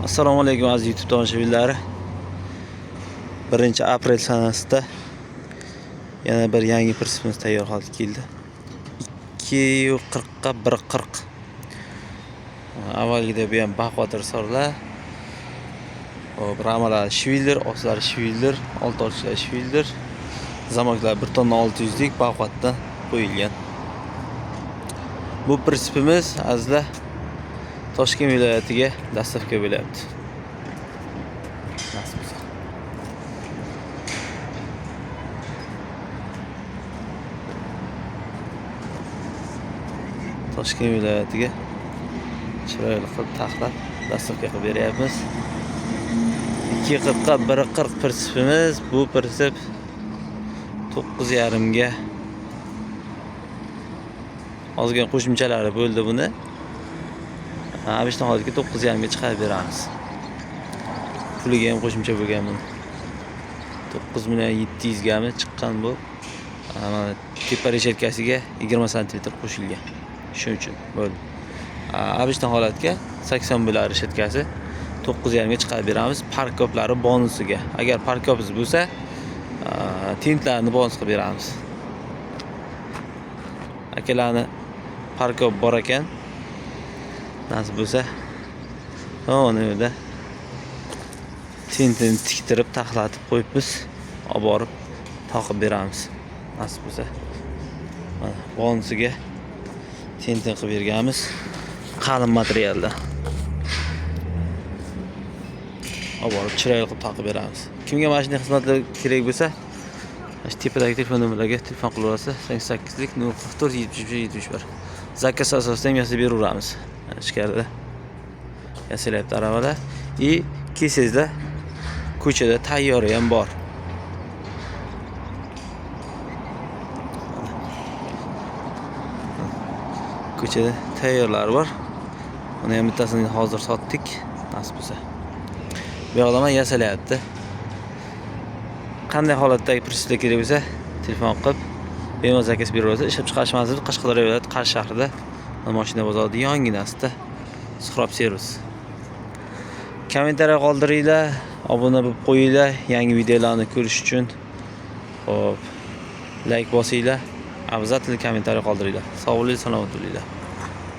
Assalomu alaykum aziz YouTube tomoshabinlari. 1-aprel sanasida yana bir yangi prinsipimiz tayyor holga keldi. 2:40 ga 1:40. Avvalgida bu ham baquvvat risorlar. Hop, ramalar shvilder, ostlari shvilder, old ochlar shvilder. Zamaklar 1 tonna 600 lik baquvvatdan qo'yilgan. Bu prinsipimiz azizlar Toshkent viloyatiga dastavka bo'lyapti. Toshkent viloyatiga chiroyli qilib taxlab dastavka qilib beryapmiz. 2:40 ga 1:40 prinsipimiz. Bu prinsip 9:30 ga ozgina qo'shimchalari bo'ldi buni. Abishdan hozirga 9:30 ga chiqarib beramiz. Puliga ham qo'shimcha bo'lgan buni. 9.700 gami chiqqan bu. Mana tepa reshetkasiga 20 sm qo'shilgan. Shuning uchun bo'ldi. Abishdan holatga 80 bo'lar reshetkasi 9:30 ga chiqarib beramiz. Parkoplari bonusiga. Agar parkopingiz bo'lsa, tintlarni bonus qilib beramiz. Akalarni parkop bor ekan. Nasib bo'lsa, uni yerda tintini tiktirib, taxlatib qo'yibmiz, olib borib taqib beramiz. Nasib bo'lsa, mana bonusiga tintin qilib berganmiz. Qalin materialda. Olib borib chiroyli qilib taqib beramiz. Kimga mana shunday xizmatlar kerak bo'lsa, mana shu tepadagi telefon nomerlariga telefon qilib olsa, 88 lik 044 71 zakaz asosida ham yasab beraveramiz. Ichkarida yasalyapti aravalar. Kesingizda ko'chada tayyori ham bor. Ko'chada tayyorlar bor. Uni ham bittasini hozir sotdik. Nasib bo'lsa. Bu yoqda ham yasalyapti. Qanday holatdagi prinsiplar kerak bo'lsa, telefon qilib bemalol zakaz beraverasiz. Ishlab chiqarish manzili Qashqadaryo viloyati Qarshi shahrida, mashina bozorida yonginasida Suhrob servis. Kommentariy qoldiringlar, obuna bo'lib qo'yinglar yangi videolarni ko'rish uchun. Xo'p, like bosinglar, obязательно kommentariy qoldiringlar. Sog' bo'ling, salomat bo'linglar.